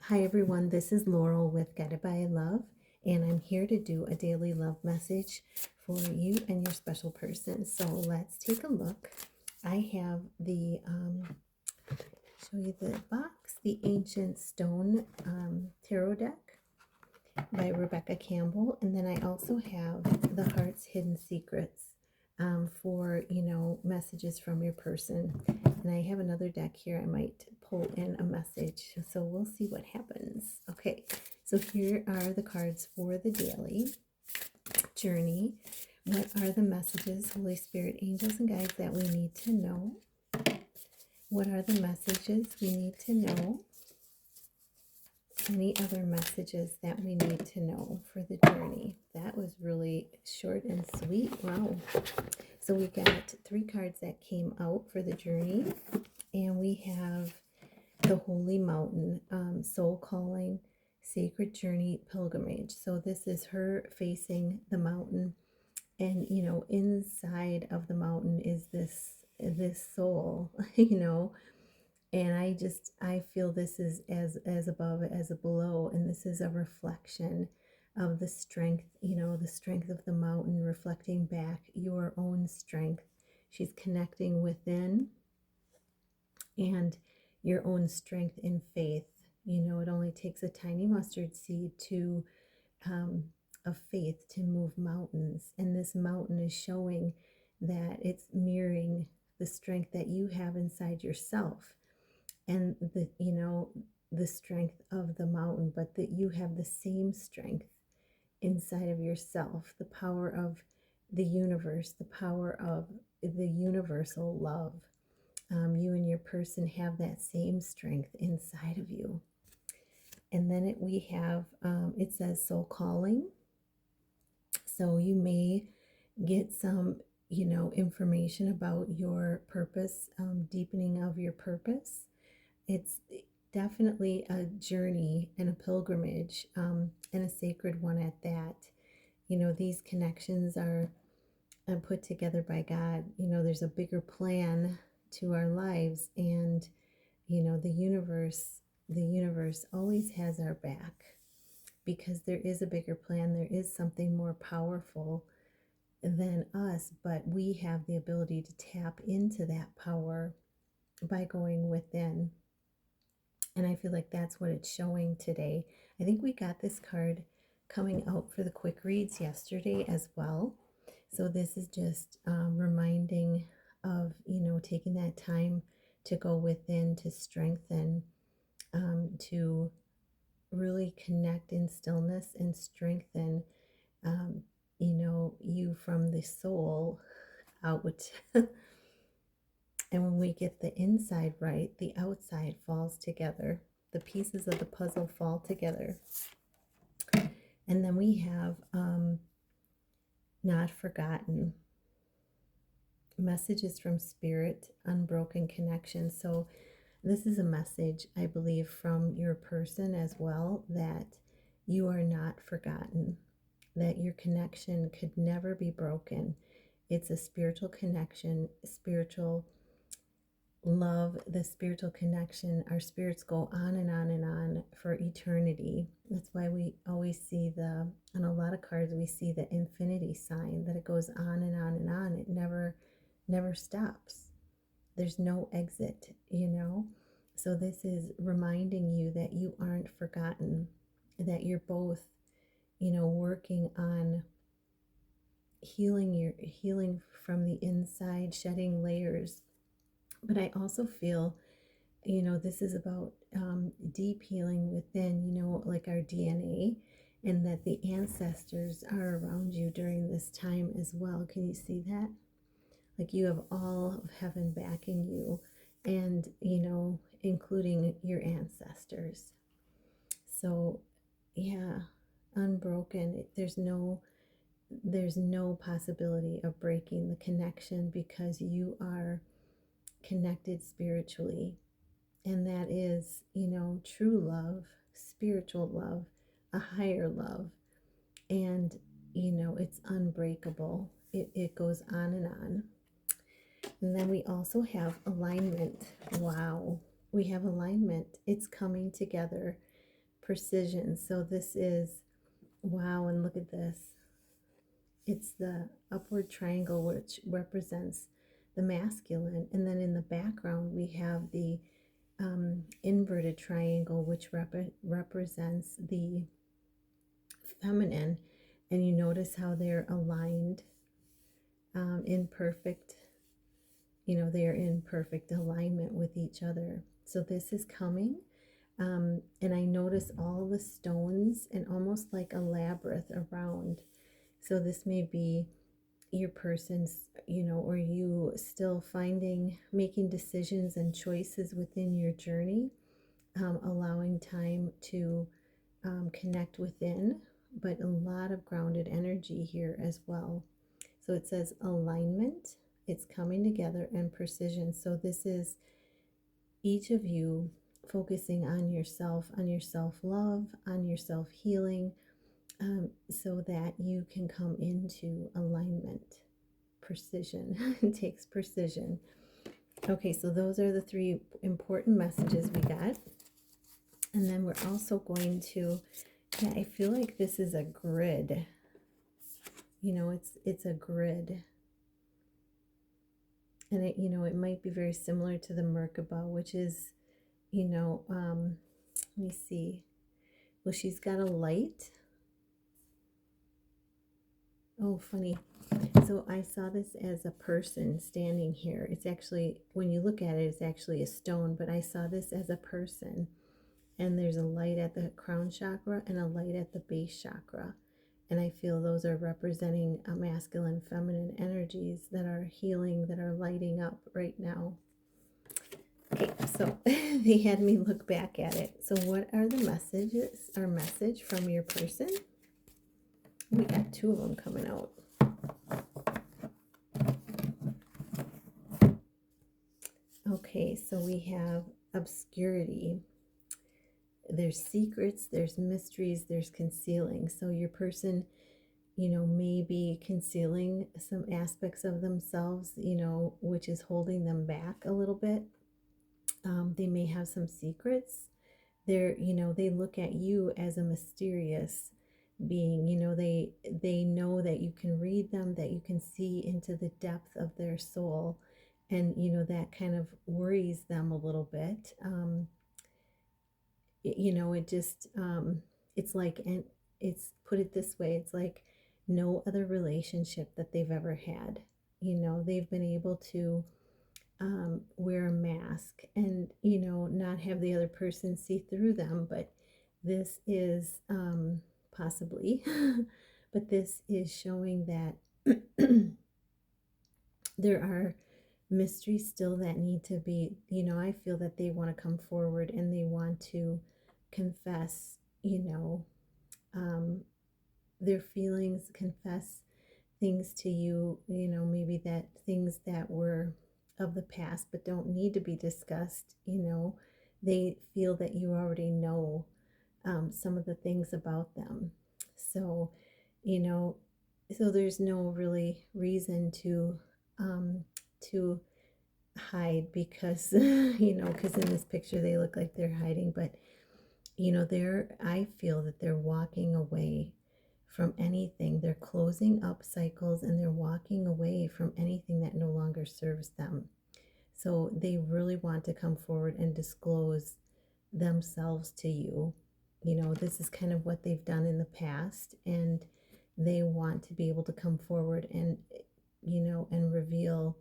Hi everyone, this is Laurel with Guided by Love, and I'm here to do a daily love message for you and your special person. So let's take a look. I have show you the box, the Ancient Stone Tarot deck by Rebecca Campbell, and then I also have the Heart's Hidden Secrets for, messages from your person. And I have another deck here. I might pull in a message. So we'll see what happens. Okay, so here are the cards for the daily journey. What are the messages, Holy Spirit, angels, and guides that we need to know? What are the messages we need to know? Any other messages that we need to know for the journey? That was really short and sweet. Wow. So we got 3 cards that came out for the journey, and we have the Holy Mountain, Soul Calling, Sacred Journey, Pilgrimage. So this is her facing the mountain, and inside of the mountain is this soul, and I feel this is as above as below, and this is a reflection of the strength, the strength of the mountain reflecting back your own strength. She's connecting within and your own strength in faith. It only takes a tiny mustard seed to of faith to move mountains, and this mountain is showing that it's mirroring the strength that you have inside yourself, and the strength of the mountain, but that you have the same strength inside of yourself, the power of the universe, the power of the universal love. You and your person have that same strength inside of you. And then we have, it says soul calling. So you may get some, information about your purpose, deepening of your purpose. It's definitely a journey and a pilgrimage, and a sacred one at that. These connections are put together by God. There's a bigger plan to our lives, and the universe always has our back, because there is a bigger plan. There is something more powerful than us, but we have the ability to tap into that power by going within. And I feel like that's what it's showing today. I think we got this card coming out for the quick reads yesterday as well. So this is just reminding of, taking that time to go within, to strengthen, to really connect in stillness and strengthen, you from the soul out. And when we get the inside right, the outside falls together. The pieces of the puzzle fall together. And then we have not forgotten. Messages from spirit, unbroken connection. So this is a message, I believe, from your person as well, that you are not forgotten, that your connection could never be broken. It's a spiritual connection, spiritual love, the spiritual connection. Our spirits go on and on and on for eternity. That's why we always see on a lot of cards, we see the infinity sign, that it goes on and on and on. It never stops. There's no exit, So this is reminding you that you aren't forgotten, that you're both, working on healing from the inside, shedding layers. But I also feel, this is about deep healing within, like our DNA, and that the ancestors are around you during this time as well. Can you see that? Like you have all of heaven backing you, and, including your ancestors. So, yeah, unbroken. There's no possibility of breaking the connection, because you are connected spiritually. And that is, true love, spiritual love, a higher love. And, it's unbreakable. It goes on and on. And then we also have alignment. Wow. We have alignment. It's coming together. precision. So this is, wow, and look at this. It's the upward triangle, which represents the masculine. And then in the background, we have the inverted triangle, which represents the feminine. And you notice how they're aligned in perfect, they're in perfect alignment with each other. So this is coming. And I notice all the stones and almost like a labyrinth around. So this may be your person's, or you still making decisions and choices within your journey, allowing time to connect within, but a lot of grounded energy here as well. So it says alignment, it's coming together, and precision. So this is each of you focusing on yourself, on your self-love, on your self-healing, so that you can come into alignment. Precision. It takes precision. Okay, so those are the 3 important messages we got. And then we're also going to, I feel like this is a grid. It's a grid. And it might be very similar to the Merkaba, which is, let me see. Well, she's got a light. Oh, funny. So I saw this as a person standing here. It's actually, when you look at it, it's actually a stone, but I saw this as a person. And there's a light at the crown chakra and a light at the base chakra. And I feel those are representing a masculine, feminine energies that are healing, that are lighting up right now. Okay, so they had me look back at it. So what are the messages, or message from your person? We got 2 of them coming out. Okay, so we have obscurity. There's secrets, there's mysteries, there's concealing. So your person, may be concealing some aspects of themselves, which is holding them back a little bit. They may have some secrets. They look at you as a mysterious being. They know that you can read them, that you can see into the depth of their soul. And, that kind of worries them a little bit. It just, it's like, and it's, put it this way, it's like no other relationship that they've ever had. They've been able to wear a mask and, not have the other person see through them. But this is possibly, but this is showing that there are mysteries still that need to be, I feel that they want to come forward and they want to confess, their feelings, confess things to you, maybe that things that were of the past but don't need to be discussed. They feel that you already know some of the things about them. So, so there's no really reason to hide, because because in this picture they look like they're hiding, but I feel that they're walking away from anything. They're closing up cycles and they're walking away from anything that no longer serves them. So they really want to come forward and disclose themselves to you. This is kind of what they've done in the past, and they want to be able to come forward and and reveal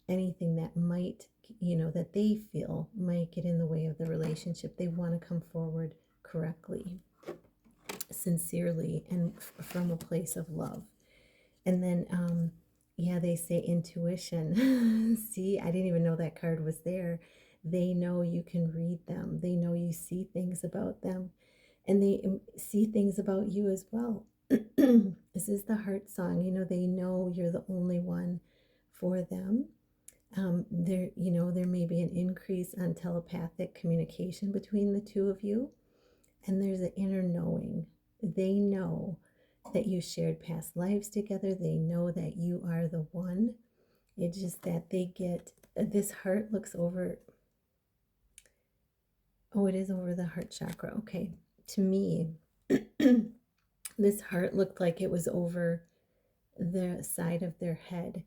anything that might, that they feel might get in the way of the relationship. They want to come forward correctly, sincerely, and from a place of love. And then, they say intuition. See, I didn't even know that card was there. They know you can read them. They know you see things about them, and they see things about you as well. This is the heart song. They know you're the only one for them. There may be an increase on telepathic communication between the 2 of you, and there's an inner knowing. They know that you shared past lives together. They know that you are the one. It's just that they get, this heart looks over, oh, it is over the heart chakra. Okay. to me, this heart looked like it was over the side of their head.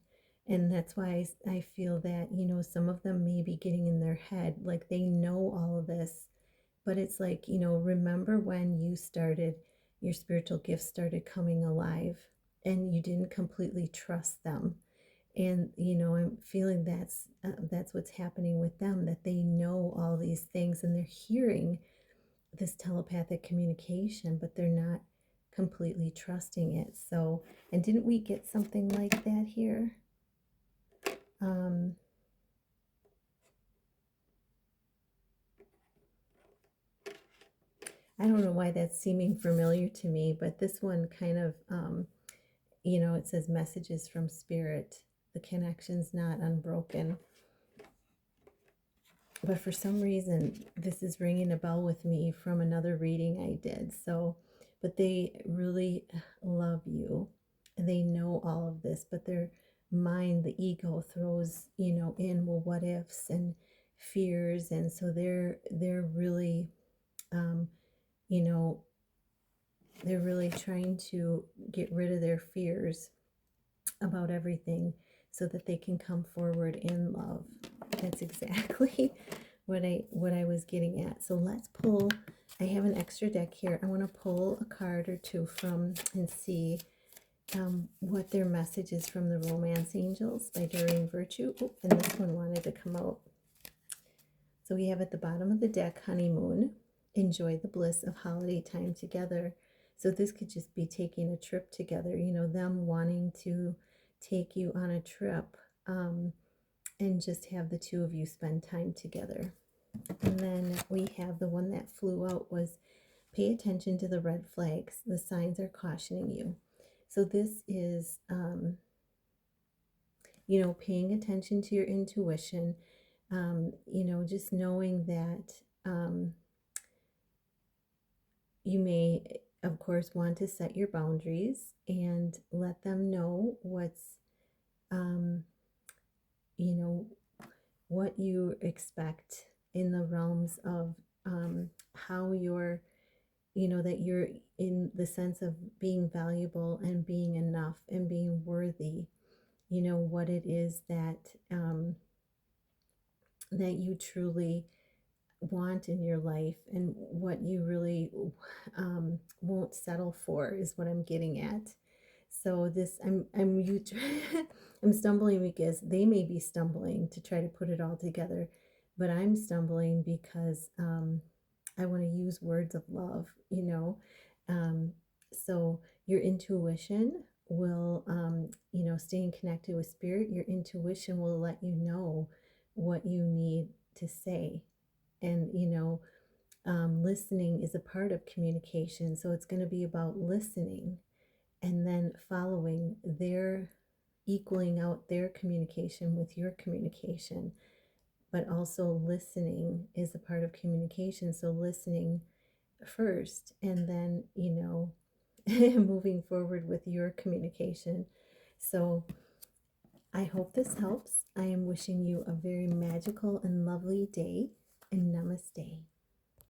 And that's why I feel that, some of them may be getting in their head, like they know all of this, but it's like, remember when you started, your spiritual gifts started coming alive and you didn't completely trust them. And, I'm feeling that's what's happening with them, that they know all these things and they're hearing this telepathic communication, but they're not completely trusting it. So, and didn't we get something like that here? Um, I don't know why that's seeming familiar to me, but this one kind of, it says messages from spirit. The connection's not unbroken. But for some reason, this is ringing a bell with me from another reading I did. So, but they really love you. They know all of this, but their mind, the ego throws, in, well, what ifs and fears. And so they're really, um, you know, they're really trying to get rid of their fears about everything so that they can come forward in love. That's exactly what I was getting at. So let's pull. I have an extra deck here. I want to pull a card or two from and see what their message is from the Romance Angels by Doreen Virtue. Oh, and this one wanted to come out. So we have at the bottom of the deck, honeymoon. Enjoy the bliss of holiday time together. So this could just be taking a trip together, them wanting to take you on a trip, and just have the two of you spend time together. And then we have the one that flew out was pay attention to the red flags. The signs are cautioning you. So this is, paying attention to your intuition, just knowing that you may, of course, want to set your boundaries and let them know um, what you expect in the realms of how you're, that you're in the sense of being valuable and being enough and being worthy, what it is that you truly want in your life and what you really won't settle for is what I'm getting at. So this I'm stumbling because they may be stumbling to try to put it all together, but I'm stumbling because I want to use words of love, Um, so your intuition will, staying connected with spirit, your intuition will let you know what you need to say. And, listening is a part of communication. So it's going to be about listening and then following their, equaling out their communication with your communication. But also listening is a part of communication. So listening first and then, moving forward with your communication. So I hope this helps. I am wishing you a very magical and lovely day, and namaste.